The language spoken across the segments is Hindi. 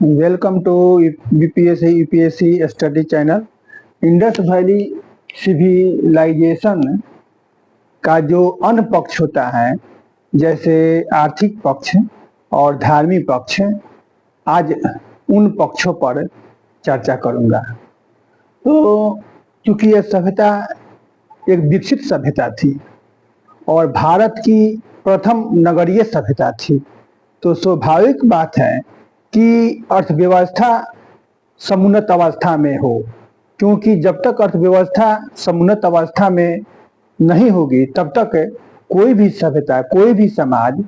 Welcome to BPSC UPSC study channel. Indus valley civilisation का जो अन्य पक्ष होता है, जैसे आर्थिक पक्ष और धार्मिक पक्ष, आज उन पक्षों पर चर्चा करूंगा। तो चूंकि यह सभ्यता एक विकसित सभ्यता थी और भारत की प्रथम नगरीय सभ्यता थी, तो स्वाभाविक बात है कि अर्थव्यवस्था समुन्नत अवस्था में हो, क्योंकि जब तक अर्थव्यवस्था समुन्नत अवस्था में नहीं होगी तब तक कोई भी सभ्यता, कोई भी समाज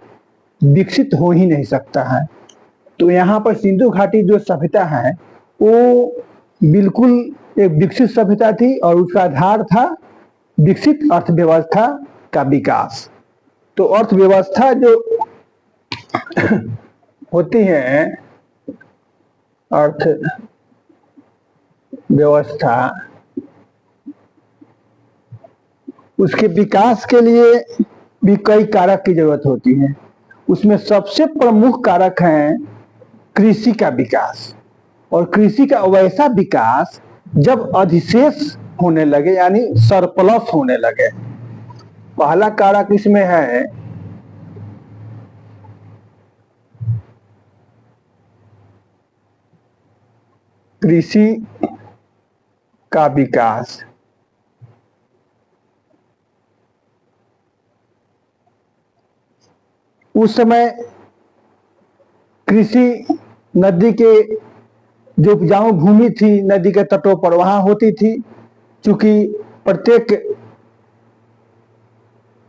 विकसित हो ही नहीं सकता है। तो यहाँ पर सिंधु घाटी जो सभ्यता है वो बिल्कुल एक विकसित सभ्यता थी और उसका आधार था विकसित अर्थव्यवस्था का विकास। तो अर्थव्यवस्था जो होती है, अर्थव्यवस्था, उसके विकास के लिए भी कई कारक की जरूरत होती है। उसमें सबसे प्रमुख कारक है कृषि का विकास, और कृषि का वैसा विकास जब अधिशेष होने लगे, यानी सरप्लस होने लगे। पहला कारक इसमें है कृषि का विकास। उस समय कृषि नदी के जो उपजाऊ भूमि थी नदी के तटों पर वहां होती थी, क्योंकि प्रत्येक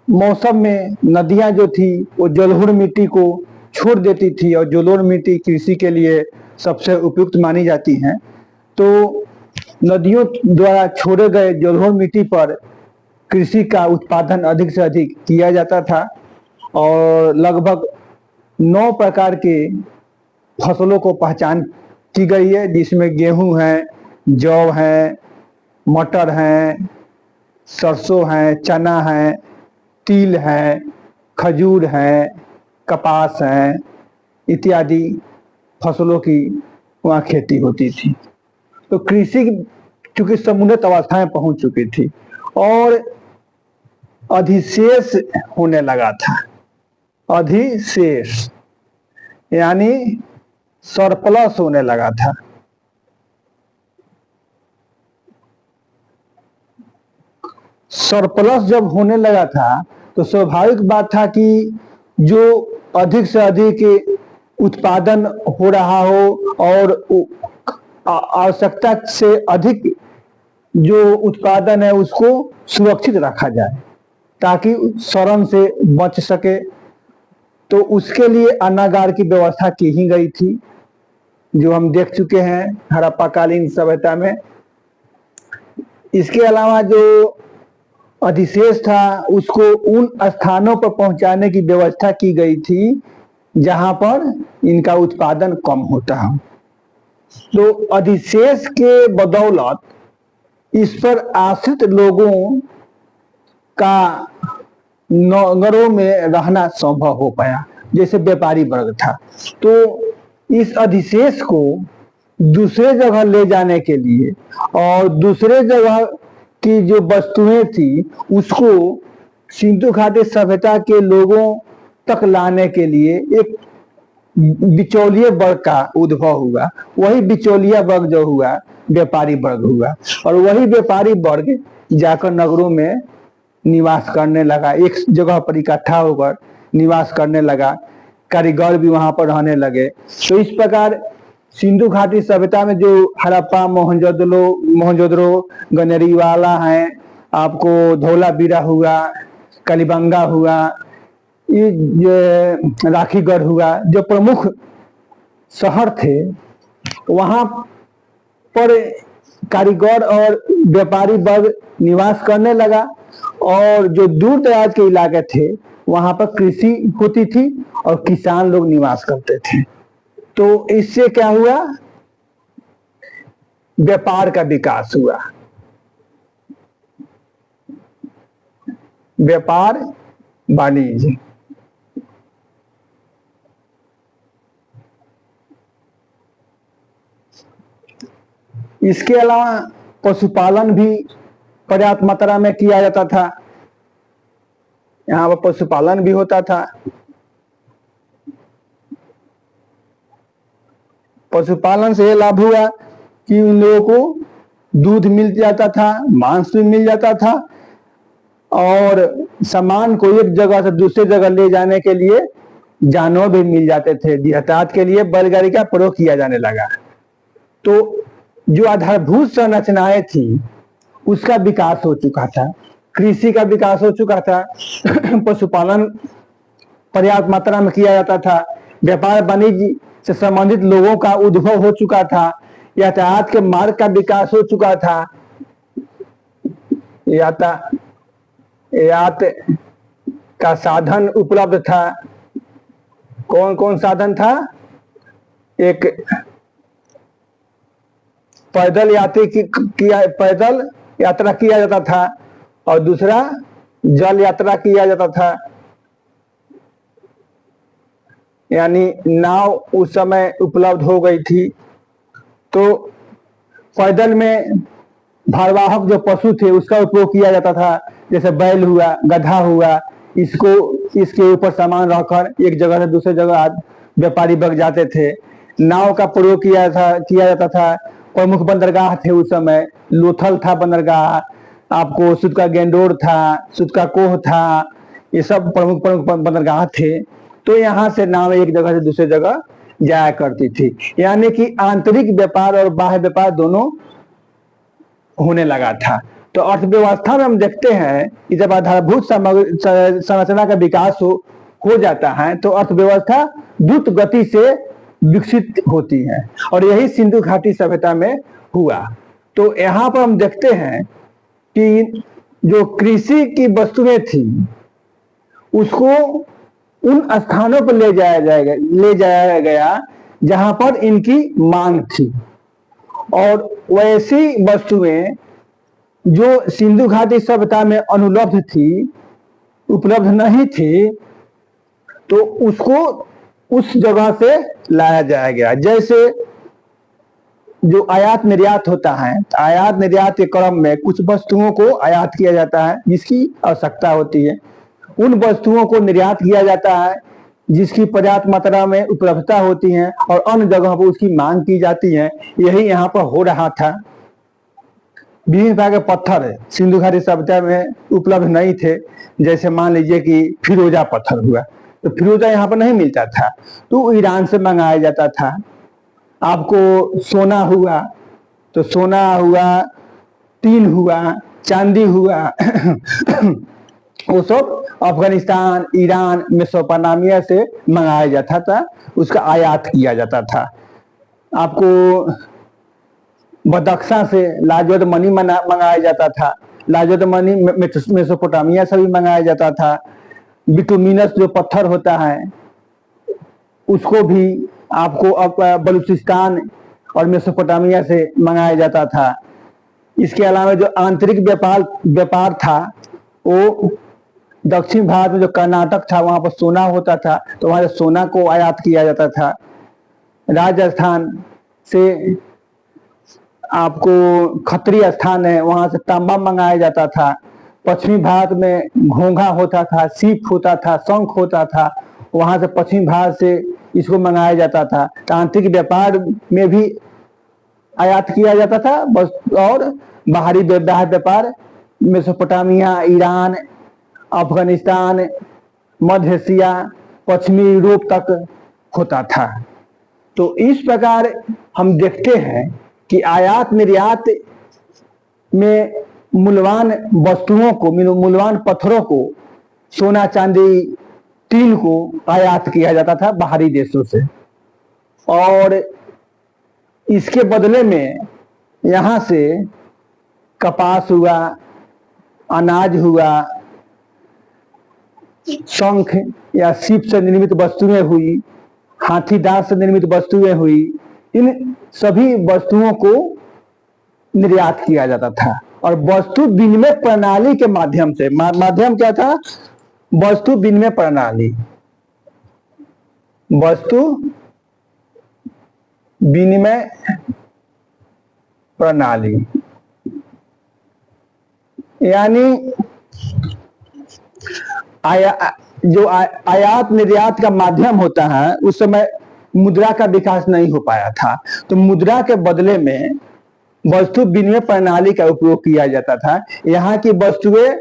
मौसम में नदियां जो थी वो जलोढ़ मिट्टी को छोड़ देती थी, और जलोढ़ मिट्टी कृषि के लिए सबसे उपयुक्त मानी जाती हैं। तो नदियों द्वारा छोड़े गए जलोढ़ मिट्टी पर कृषि का उत्पादन अधिक से अधिक किया जाता था, और लगभग 9 प्रकार के फसलों को पहचान की गई है, जिसमें गेहूं है, जौ है, मटर है, सरसों है, चना है, तिल है, खजूर है, कपास है, इत्यादि फसलों की वहाँ खेती होती थी। तो कृषि चूंकि समुन्नत अवस्था में पहुंच चुकी थी और अधिशेष होने लगा था। अधिशेष यानी सरप्लस होने लगा था। सरप्लस जब होने लगा था तो स्वाभाविक बात था कि जो अधिक से अधिक उत्पादन हो रहा हो और आवश्यकता से अधिक जो उत्पादन है उसको सुरक्षित रखा जाए ताकि शरण से बच सके। तो उसके लिए अन्नागार की व्यवस्था की ही गई थी, जो हम देख चुके हैं हड़प्पाकालीन सभ्यता में। इसके अलावा जो अधिशेष था उसको उन स्थानों पर पहुंचाने की व्यवस्था की गई थी जहां पर इनका उत्पादन कम होता हो। तो अधिशेष के बदौलत इस पर आश्रित लोगों का नगरों में रहना संभव हो पाया, जैसे व्यापारी वर्ग था। तो इस अधिशेष को दूसरे जगह ले जाने के लिए और दूसरे जगह की जो वस्तुएं थी उसको सिंधु घाटी सभ्यता के लोगों तक लाने के लिए एक बिचौलिए वर्ग का उद्भव हुआ। वही बिचौलिया वर्ग जो हुआ व्यापारी वर्ग हुआ, और वही व्यापारी वर्ग जाकर नगरों में निवास करने लगा, एक जगह पर इकट्ठा होकर निवास करने लगा, कारीगर भी वहां पर रहने लगे। तो इस प्रकार सिंधु घाटी सभ्यता में जो हड़प्पा, मोहनजोदड़ो, गनेरीवाला है, आपको धौलावीरा हुआ, कालीबंगा हुआ, ये राखीगढ़ हुआ, जो प्रमुख शहर थे वहां पर कारीगर और व्यापारी वर्ग निवास करने लगा, और जो दूर दराज के इलाके थे वहां पर कृषि होती थी और किसान लोग निवास करते थे। तो इससे क्या हुआ, व्यापार का विकास हुआ। व्यापार वाणिज्य, इसके अलावा पशुपालन भी पर्याप्त मात्रा में किया जाता था। यहाँ पर पशुपालन भी होता था। पशुपालन से ये लाभ हुआ कि उन लोगों को दूध मिल जाता था, मांस भी मिल जाता था, और सामान को एक जगह से दूसरे जगह ले जाने के लिए जानवर भी मिल जाते थे। यातायात के लिए बैलगाड़ी का प्रयोग किया जाने लगा। तो जो आधारभूत संरचनाएं थी उसका विकास हो चुका था, कृषि का विकास हो चुका था, पशुपालन पर्याप्त मात्रा में किया जाता था, व्यापार वाणिज्य से संबंधित लोगों का उद्भव हो चुका था, यातायात के मार्ग का विकास हो चुका था, यातायात का साधन उपलब्ध था। कौन कौन साधन था? एक पैदल यात्रा किया जाता था, और दूसरा जल यात्रा किया जाता था। यानी नाव उस समय उपलब्ध हो गई थी। तो पैदल में भारवाहक जो पशु थे उसका उपयोग किया जाता था, जैसे बैल हुआ, गधा हुआ। इसके ऊपर सामान रखकर एक जगह से दूसरे जगह व्यापारी बग जाते थे। नाव का प्रयोग किया जाता था। प्रमुख बंदरगाह थे उस समय। लोथल था बंदरगाह, आपको सुद का गेंडोर था, सुद का कोह था, ये सब प्रमुख बंदरगाह थे। तो यहाँ से नाव एक जगह से दूसरे जगह जाया करती थी। यानी कि आंतरिक व्यापार और बाह्य व्यापार दोनों होने लगा था। तो अर्थव्यवस्था में हम देखते हैं कि जब आधारभूत संरचना का विकास हो जाता है तो अर्थव्यवस्था द्रुत गति से विकसित होती है, और यही सिंधु घाटी सभ्यता में हुआ। तो यहाँ पर हम देखते हैं कि जो कृषि की वस्तुएं थी उसको उन स्थानों पर ले जाया गया जहां पर इनकी मांग थी, और वैसी वस्तुएं जो सिंधु घाटी सभ्यता में उपलब्ध नहीं थी, तो उसको उस जगह से लाया जाया गया। जैसे जो आयात निर्यात होता है, आयात निर्यात के क्रम में कुछ वस्तुओं को आयात किया जाता है जिसकी आवश्यकता होती है, उन वस्तुओं को निर्यात किया जाता है जिसकी पर्याप्त मात्रा में उपलब्धता होती है, और अन्य जगहों पर उसकी मांग की जाती है। यही यहाँ पर हो रहा था। विभिन्न प्रकार के पत्थर सिंधु घाटी सभ्यता में उपलब्ध नहीं थे। जैसे मान लीजिए कि फिरोजा पत्थर हुआ, तो फिरोजा यहाँ पर नहीं मिलता था, तो ईरान से मंगाया जाता था। आपको सोना हुआ, तो सोना हुआ, टील हुआ, चांदी हुआ, वो सब अफगानिस्तान, ईरान, मेसोपोटामिया से मंगाया जाता था, उसका आयात किया जाता था। आपको बदख्शा से लाजवद मनी मंगाया जाता था। लाजवद मनी मेसोपोटामिया से भी मंगाया जाता था। बिटुमिनस जो पत्थर होता है उसको भी आपको बलूचिस्तान और मेसोपोटामिया से मंगाया जाता था। इसके अलावा जो आंतरिक व्यापार था वो दक्षिण भारत में जो कर्नाटक था वहां पर सोना होता था, तो वहां से सोना को आयात किया जाता था। राजस्थान से आपको खत्री स्थान है, वहां से तांबा मंगाया जाता था। पश्चिमी भारत में घोंघा होता था, सीप होता था, शंख होता था, वहां से पश्चिमी भारत से इसको मंगाया जाता था। आंतरिक व्यापार में भी आयात किया जाता था बस, और बाहरी व्यापार मेसोपोटामिया, ईरान, अफगानिस्तान, मध्य एशिया, पश्चिमी यूरोप तक होता था। तो इस प्रकार हम देखते हैं कि आयात निर्यात में मूल्यवान वस्तुओं को, मूल्यवान पत्थरों को, सोना, चांदी, टील को आयात किया जाता था बाहरी देशों से, और इसके बदले में यहाँ से कपास हुआ, अनाज हुआ, शंख या सीप से निर्मित वस्तुएं हुई, हाथी दांत से निर्मित वस्तुएं हुई, इन सभी वस्तुओं को निर्यात किया जाता था। और वस्तु विनिमय प्रणाली के माध्यम से, माध्यम क्या था? वस्तु विनिमय प्रणाली। वस्तु विनिमय प्रणाली, यानी आयात निर्यात का माध्यम होता है, उस समय मुद्रा का विकास नहीं हो पाया था, तो मुद्रा के बदले में वस्तु विनिमय प्रणाली का उपयोग किया जाता था। यहाँ की वस्तुएं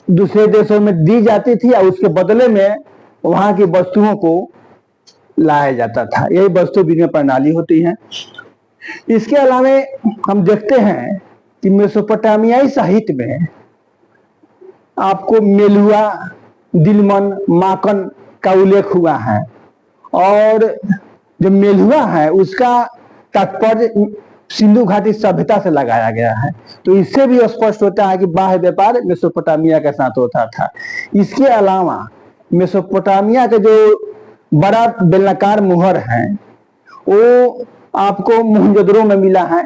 दूसरे देशों में दी जाती थी और उसके बदले में वहां की वस्तुओं को लाया जाता था। यही वस्तु विनिमय प्रणाली होती है। इसके अलावा हम देखते हैं कि मेसोपोटामियाई साहित्य में आपको मेलुआ, दिलमन, माकन का उल्लेख हुआ है, और जो मेलुआ है उसका तात्पर्य सिंधु घाटी सभ्यता से लगाया गया है। तो इससे भी स्पष्ट होता है कि बाह्य व्यापार मेसोपोटामिया के साथ होता था। इसके अलावा मेसोपोटामिया के जो बड़ा बेलनाकार मुहर है वो आपको मोहनजोदड़ो में मिला है।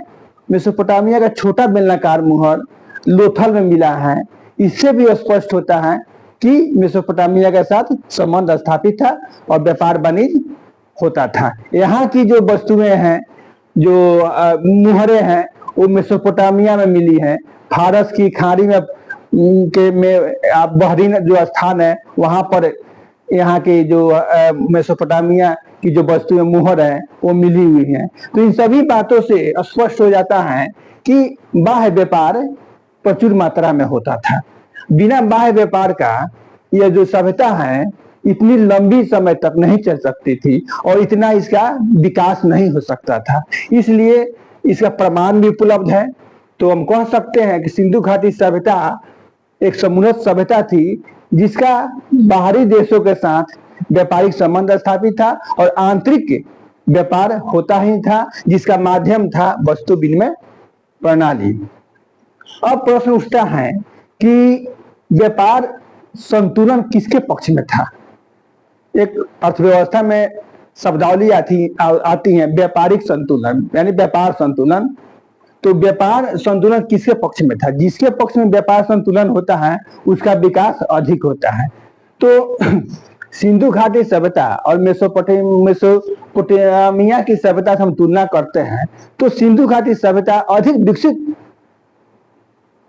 मेसोपोटामिया का छोटा बेलनाकार मुहर लोथल में मिला है। इससे भी स्पष्ट होता है कि मेसोपोटामिया के साथ संबंध स्थापित था और व्यापार वाणिज्य होता था। यहाँ की जो वस्तुएं हैं, जो मुहरें हैं, वो मेसोपोटामिया में मिली है। फारस की खाड़ी में आप बहरीन जो स्थान है वहां पर यहाँ के जो मेसोपोटामिया की जो वस्तुएं मुहर है वो मिली हुई हैं। तो इन सभी बातों से स्पष्ट हो जाता है कि बाह्य व्यापार प्रचुर मात्रा में होता था। बिना बाह्य व्यापार का यह जो सभ्यता है इतनी लंबी समय तक नहीं चल सकती थी और इतना इसका विकास नहीं हो सकता था। इसलिए इसका प्रमाण भी उपलब्ध है। तो हम कह सकते हैं कि सिंधु घाटी सभ्यता एक समुन्नत सभ्यता थी जिसका बाहरी देशों के साथ व्यापारिक संबंध स्थापित था और आंतरिक व्यापार होता ही था, जिसका माध्यम था वस्तु विनिमय प्रणाली। अब प्रश्न उठता है कि व्यापार संतुलन किसके पक्ष में था? एक अर्थव्यवस्था में शब्दावली आती है व्यापारिक संतुलन, यानी व्यापार संतुलन। तो व्यापार संतुलन किसके पक्ष में था? जिसके पक्ष में व्यापार संतुलन होता है उसका विकास अधिक होता है। तो सिंधु घाटी सभ्यता और मेसोपोटामिया की सभ्यता से हम तुलना करते हैं तो सिंधु घाटी सभ्यता अधिक विकसित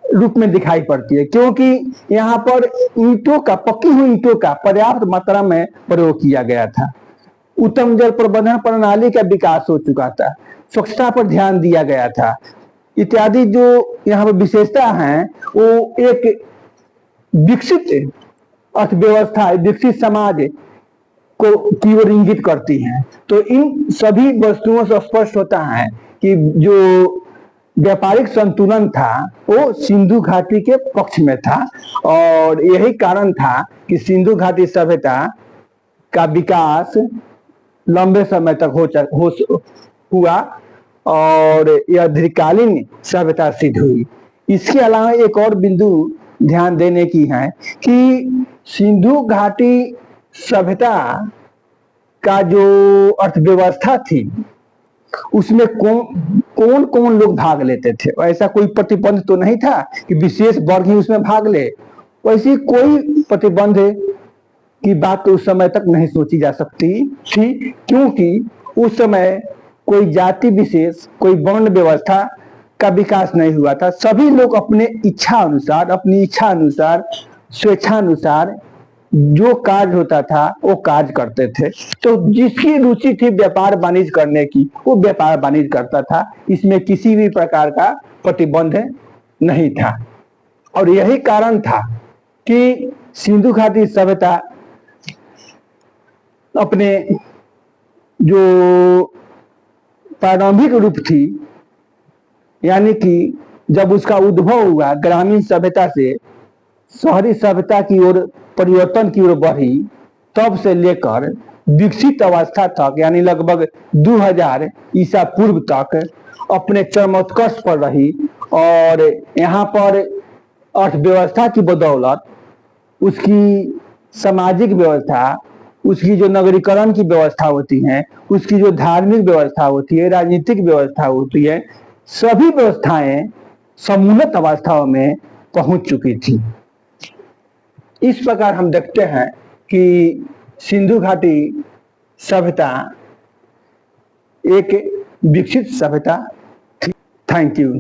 रूप में दिखाई पड़ती है, क्योंकि यहाँ पर ईंटों का, पक्की हुई ईंटों का पर्याप्त मात्रा में प्रयोग किया गया था। उत्तम जल प्रबंधन प्रणाली का विकास हो चुका था, स्वच्छता पर ध्यान दिया गया था इत्यादि। जो यहाँ पर विशेषता है वो एक विकसित अर्थव्यवस्था, विकसित समाज को की ओर इंगित करती हैं। तो इन सभी वस्तुओं से स्पष्ट होता है कि जो व्यापारिक संतुलन था वो सिंधु घाटी के पक्ष में था और यही कारण था कि सिंधु घाटी सभ्यता का विकास लंबे समय तक हुआ और यह दीर्घकालीन सभ्यता सिद्ध हुई। इसके अलावा एक और बिंदु ध्यान देने की है कि सिंधु घाटी सभ्यता का जो अर्थव्यवस्था थी उसमें कौन कौन लोग भाग लेते थे। ऐसा कोई प्रतिबंध तो नहीं था कि विशेष वर्ग ही उसमें भाग ले। वैसी कोई प्रतिबंध की बात तो उस समय तक नहीं सोची जा सकती थी, क्योंकि उस समय कोई जाति विशेष, कोई वर्ण व्यवस्था का विकास नहीं हुआ था। सभी लोग अपने इच्छा अनुसार, अपनी इच्छा अनुसार, स्वेच्छानुसार जो कार्य होता था वो कार्य करते थे। तो जिसकी रुचि थी व्यापार वाणिज्य करने की वो व्यापार वाणिज्य करता था, इसमें किसी भी प्रकार का प्रतिबंध नहीं था। और यही कारण था कि सिंधु घाटी सभ्यता अपने जो प्रारंभिक रूप थी, यानी कि जब उसका उद्भव हुआ ग्रामीण सभ्यता से शहरी सभ्यता की ओर, परिवर्तन की ओर बढ़ी, तब से लेकर विकसित अवस्था तक यानी लगभग 2000 ईसा पूर्व तक अपने चरमोत्कर्ष पर रही। और यहाँ पर अर्थव्यवस्था की बदौलत उसकी सामाजिक व्यवस्था, उसकी जो नगरीकरण की व्यवस्था होती है, उसकी जो धार्मिक व्यवस्था होती है, राजनीतिक व्यवस्था होती है, सभी व्यवस्थाएं समुन्नत अवस्थाओं में पहुंच चुकी थी। इस प्रकार हम देखते हैं कि सिंधु घाटी सभ्यता एक विकसित सभ्यता थी। Thank you.